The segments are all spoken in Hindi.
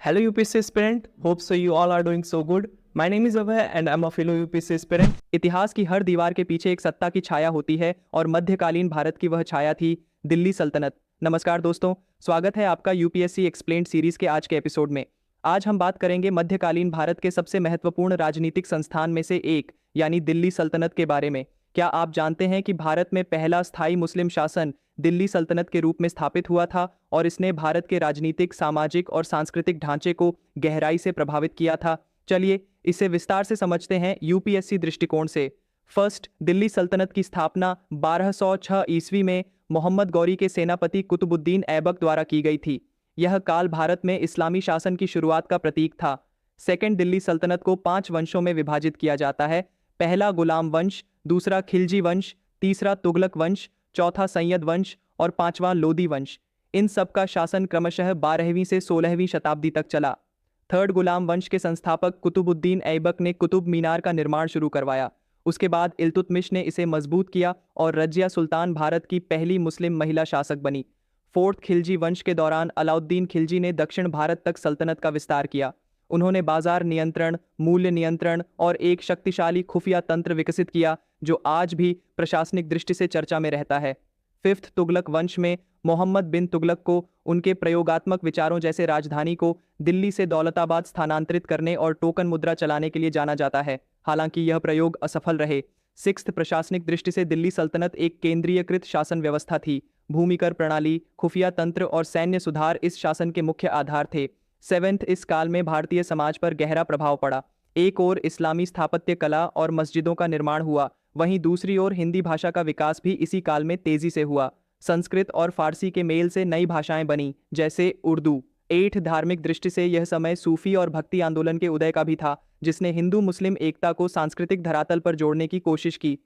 Hello UPSC aspirant, hope so you all are doing so good. My name is Abhay and I'm a fellow UPSC aspirant. इतिहास की हर दीवार के पीछे एक सत्ता की छाया होती है और मध्यकालीन भारत की वह छाया थी दिल्ली सल्तनत। नमस्कार दोस्तों, स्वागत है आपका यूपीएससी एक्सप्लेन्ड सीरीज के आज के एपिसोड में। आज हम बात करेंगे मध्यकालीन भारत के सबसे महत्वपूर्ण राजनीतिक संस्थान में से एक यानी दिल्ली सल्तनत के बारे में। क्या आप जानते हैं कि भारत में पहला स्थायी मुस्लिम शासन दिल्ली सल्तनत के रूप में स्थापित हुआ था और इसने भारत के राजनीतिक, सामाजिक और सांस्कृतिक ढांचे को गहराई से प्रभावित किया था। चलिए इसे विस्तार से समझते हैं यूपीएससी दृष्टिकोण से। फर्स्ट, दिल्ली सल्तनत की स्थापना 1206 ईस्वी में मोहम्मद गौरी के सेनापति कुतुबुद्दीन ऐबक द्वारा की गई थी। यह काल भारत में इस्लामी शासन की शुरुआत का प्रतीक था। सेकंड, दिल्ली सल्तनत को 5 वंशों में विभाजित किया जाता है। पहला गुलाम वंश, दूसरा खिलजी वंश, तीसरा तुगलक वंश, चौथा सैयद वंश और पांचवां लोदी वंश। इन सब का शासन क्रमशः 12वीं से 16वीं शताब्दी तक चला। थर्ड, गुलाम वंश के संस्थापक कुतुबुद्दीन ऐबक ने कुतुब मीनार का निर्माण शुरू करवाया। उसके बाद इल्तुतमिश ने इसे मजबूत किया और रजिया सुल्तान भारत की पहली मुस्लिम महिला शासक बनी। फोर्थ, खिलजी वंश के दौरान अलाउद्दीन खिलजी ने दक्षिण भारत तक सल्तनत का विस्तार किया। उन्होंने बाजार नियंत्रण, मूल्य नियंत्रण और एक शक्तिशाली खुफिया तंत्र विकसित किया जो आज भी प्रशासनिक दृष्टि से चर्चा में रहता है। फिफ्थ, तुगलक वंश में मोहम्मद बिन तुगलक को उनके प्रयोगात्मक विचारों जैसे राजधानी को दिल्ली से दौलताबाद स्थानांतरित करने और टोकन मुद्रा चलाने के लिए जाना जाता है, हालांकि यह प्रयोग असफल रहे। सिक्स्थ, प्रशासनिक दृष्टि से दिल्ली सल्तनत एक केंद्रीयकृत शासन व्यवस्था थी। भूमिकर प्रणाली, खुफिया तंत्र और सैन्य सुधार इस शासन के मुख्य आधार थे। सेवेंथ, इस काल में भारतीय समाज पर गहरा प्रभाव पड़ा। एक ओर इस्लामी स्थापत्य कला और मस्जिदों का निर्माण हुआ, वहीं दूसरी ओर हिंदी भाषा का विकास भी इसी काल में तेजी से हुआ। संस्कृत और फारसी के मेल से नई भाषाएं बनी, जैसे उर्दू। 8, धार्मिक दृष्टि से यह समय सूफी और भक्ति आंदोलन के उदय का भी था, जिसने हिंदू मुस्लिम एकता को सांस्कृतिक धरातल पर जोड़ने की कोशिश की।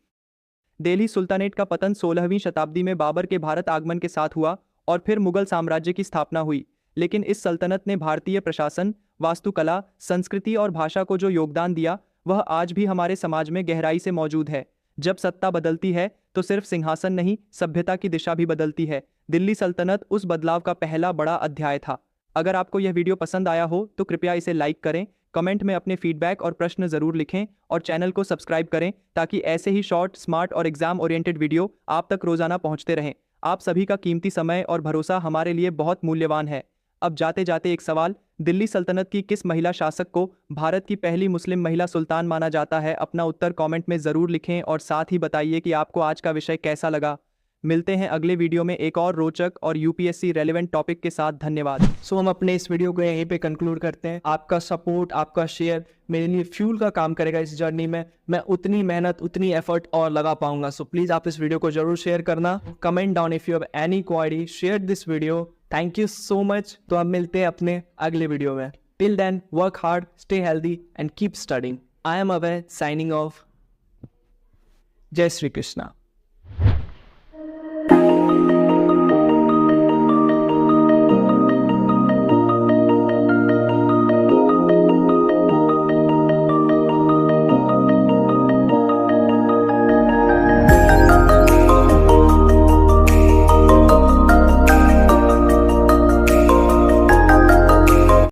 दिल्ली सुल्तानेट का पतन 16वीं शताब्दी में बाबर के भारत आगमन के साथ हुआ और फिर मुगल साम्राज्य की स्थापना हुई। लेकिन इस सल्तनत ने भारतीय प्रशासन, वास्तुकला, संस्कृति और भाषा को जो योगदान दिया वह आज भी हमारे समाज में गहराई से मौजूद है। जब सत्ता बदलती है तो सिर्फ सिंहासन नहीं, सभ्यता की दिशा भी बदलती है। दिल्ली सल्तनत उस बदलाव का पहला बड़ा अध्याय था। अगर आपको यह वीडियो पसंद आया हो तो कृपया इसे लाइक करें, कमेंट में अपने फीडबैक और प्रश्न जरूर लिखें और चैनल को सब्सक्राइब करें ताकि ऐसे ही शॉर्ट, स्मार्ट और एग्जाम ओरिएंटेड वीडियो आप तक रोजाना पहुंचते रहें। आप सभी का कीमती समय और भरोसा हमारे लिए बहुत मूल्यवान है। अब जाते जाते एक सवाल, दिल्ली सल्तनत की किस महिला शासक को भारत की पहली मुस्लिम महिला सुल्तान माना जाता है? अपना उत्तर कमेंट में ज़रूर लिखें और साथ ही बताइए कि आपको आज का विषय कैसा लगा। मिलते हैं अगले वीडियो में एक और रोचक और यूपीएससी रेलेवेंट टॉपिक के साथ। धन्यवाद। हम अपने इस वीडियो को यहीं पे कंक्लूड करते हैं। आपका सपोर्ट, आपका शेयर मेरे लिए फ्यूल का काम करेगा इस जर्नी में। मैं उतनी मेहनत, उतनी एफर्ट और लगा पाऊंगा। सो प्लीज़ आप इस वीडियो को जरूर शेयर करना। Comment down if you have any query, share this video. Thank you so much. तो अब मिलते हैं अपने अगले वीडियो में। Till then, work hard, stay healthy and keep studying. I am Abhay, signing off. जय श्री कृष्णा।